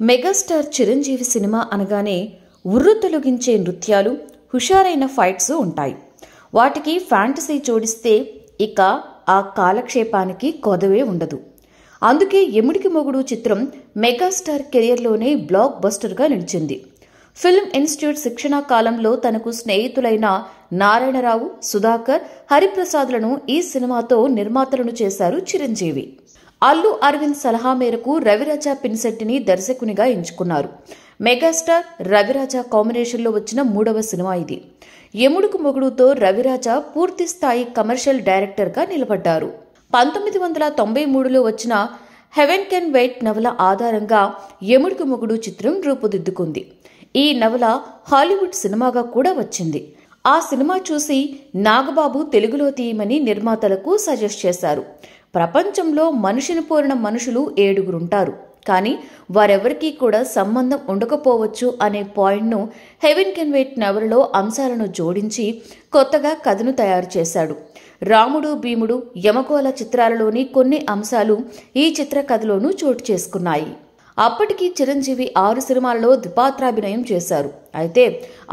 Megastar Chiranjeevi cinema అనగానే ఉర్రు తొలగించే నృత్యాలు, హుషారైన ఫైట్స్ ఉంటాయి. వాటికి ఫ్యాంటసీ జోడిస్తే ఇక ఆ కాలక్షేపానికి కొదవే ఉండదు. అందుకే ఎముడికి మొగుడు చిత్రం మెగాస్టార్ కెరియర్లోనే బ్లాక్ బస్టర్గా నిలిచింది. ఫిల్మ్ ఇన్స్టిట్యూట్ శిక్షణా కాలంలో తనకు స్నేహితులైన నారాయణరావు, సుధాకర్, హరిప్రసాద్లను ఈ సినిమాతో నిర్మాతలను చేశారు చిరంజీవి. అల్లు అరవింద్ సలహా మేరకు రవిరాజ పినిశెట్టిని దర్శకునిగా ఎంచుకున్నారు. మెగాస్టార్ రవిరాజ కాంబినేషన్లో వచ్చిన 3వ సినిమా ఇది. ఎముడుకు మొగుడుతో రవిరాజ పూర్తి స్థాయి కమర్షియల్ డైరెక్టర్గా నిలబడ్డారు. 1993లో వచ్చిన హెవెన్ కెన్ వెయిట్ నవల ఆధారంగా ఎముడుకు మొగుడు చిత్రం రూపుదిద్దుకుంది. ఈ నవల హాలీవుడ్ సినిమాగా కూడా వచ్చింది. ఆ సినిమా చూసి నాగబాబు తెలుగులో తీయమని నిర్మాతలకు సజెస్ట్ చేశారు. ప్రపంచంలో మనిషిని పోలిన మనుషులు 7గురుంటారు, కానీ వారెవరికీ కూడా సంబంధం ఉండకపోవచ్చు అనే పాయింట్ను హెవెన్ కెన్ వెయిట్ నవలలో అంశాలను జోడించి కొత్తగా కథను తయారు చేశాడు. రాముడు, భీముడు, యమగోళ చిత్రాలలోని కొన్ని అంశాలు ఈ చిత్ర కథలోనూ చోటు చేసుకున్నాయి. అప్పటికి చిరంజీవి 6 సినిమాలలో ద్విపాత్రాభినయం చేశారు. అయితే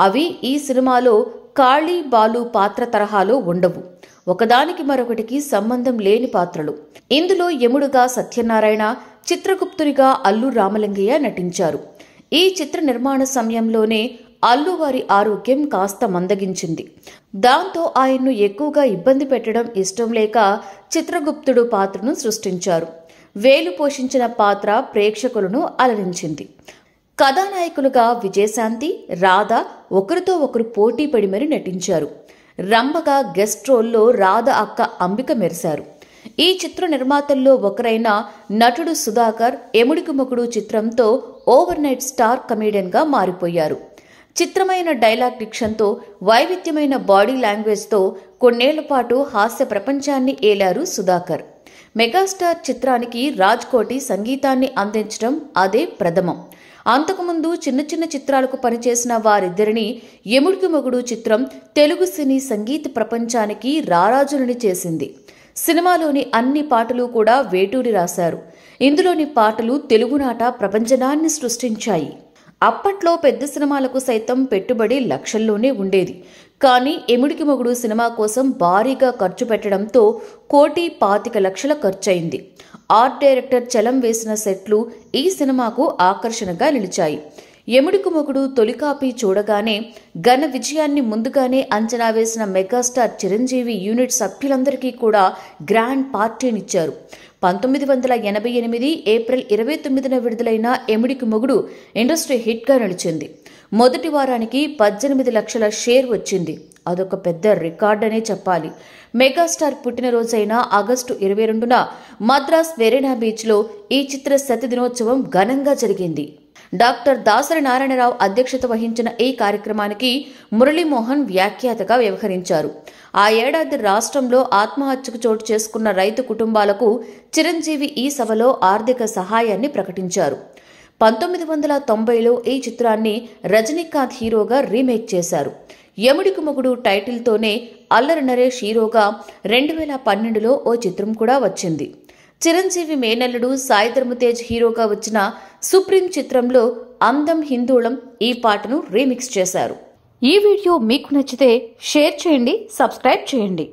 అవి ఈ సినిమాలో కాళీ, బాలు పాత్ర తరహాలో ఉండవు. ఒకదానికి మరొకటికి సంబంధం లేని పాత్రలు. ఇందులో యముడుగా సత్యనారాయణ, చిత్రగుప్తునిగా అల్లు రామలింగయ్య నటించారు. ఈ చిత్ర నిర్మాణ సమయంలోనే అల్లు వారి ఆరోగ్యం కాస్త మందగించింది. దాంతో ఆయన్ను ఎక్కువగా ఇబ్బంది పెట్టడం ఇష్టం లేక చిత్రగుప్తుడు పాత్రను సృష్టించారు. వేలు పోషించిన పాత్ర ప్రేక్షకులను అలరించింది. కథానాయకులుగా విజయశాంతి, రాధ ఒకరితో ఒకరు పోటీ పడి మరీ నటించారు. రంభగా గెస్ట్ రోల్లో రాధ అక్క అంబిక మెరిశారు. ఈ చిత్ర నిర్మాతల్లో ఒకరైన నటుడు సుధాకర్ ఎముడికి మొగుడు చిత్రంతో ఓవర్ నైట్ స్టార్ కమేడియన్గా మారిపోయారు. చిత్రమైన డైలాగ్ డిక్షన్తో, వైవిధ్యమైన బాడీ లాంగ్వేజ్తో కొన్నేళ్ల పాటు హాస్య ప్రపంచాన్ని ఏలారు సుధాకర్. మెగాస్టార్ చిత్రానికి రాజ్ కోటి సంగీతాన్ని అందించడం అదే ప్రథమం. అంతకుముందు చిన్న చిన్న చిత్రాలకు పనిచేసిన వారిద్దరిని ఎముడికి మొగుడు చిత్రం తెలుగు సినీ సంగీత ప్రపంచానికి రారాజులని చేసింది. సినిమాలోని అన్ని పాటలు కూడా వేటూరి రాశారు. ఇందులోని పాటలు తెలుగునాట ప్రపంచనాన్ని సృష్టించాయి. అప్పట్లో పెద్ద సినిమాలకు సైతం పెట్టుబడి లక్షల్లోనే ఉండేది. కానీ ఎముడికి మొగుడు సినిమా కోసం భారీగా ఖర్చు పెట్టడంతో 1,25,00,000 ఖర్చయింది. ఆర్ట్ డైరెక్టర్ చలం వేసిన సెట్లు ఈ సినిమాకు ఆకర్షణగా నిలిచాయి. ఎముడికి మొగుడు తొలి కాపీ చూడగానే ఘన విజయాన్ని ముందుగానే అంచనా వేసిన మెగాస్టార్ చిరంజీవి యూనిట్ సభ్యులందరికీ కూడా గ్రాండ్ పార్టీనిచ్చారు. 1988 ఏప్రిల్ 29న విడుదలైన ఎముడికి మొగుడు ఇండస్ట్రీ హిట్గా నిలిచింది. మొదటి వారానికి 18 లక్షల షేర్ వచ్చింది. అదొక పెద్ద రికార్డ్ అనే చెప్పాలి. మెగాస్టార్ పుట్టినరోజైన ఆగస్టు 22న మద్రాస్ వెరీనా బీచ్లో ఈ చిత్ర శత దినోత్సవం ఘనంగా జరిగింది. డాక్టర్ దాసరి నారాయణరావు అధ్యక్షత వహించిన ఈ కార్యక్రమానికి మురళీమోహన్ వ్యాఖ్యాతగా వ్యవహరించారు. ఆ ఏడాది రాష్ట్రంలో ఆత్మహత్యకు చోటు చేసుకున్న రైతు కుటుంబాలకు చిరంజీవి ఈ సభలో ఆర్థిక సహాయాన్ని ప్రకటించారు. 1990లో ఈ చిత్రాన్ని రజనీకాంత్ హీరోగా రీమేక్ చేశారు. ఎముడికి మొగుడు టైటిల్తోనే అల్లరి నరేష్ హీరోగా 2012లో ఓ చిత్రం కూడా వచ్చింది. చిరంజీవి మేనల్లుడు సాయి ధరమ్ తేజ్ హీరోగా వచ్చిన సుప్రీం చిత్రంలో అందం హిందోళం ఈ పాటను రీమిక్స్ చేశారు. ఈ వీడియో మీకు నచ్చితే షేర్ చేయండి, సబ్స్క్రైబ్ చేయండి.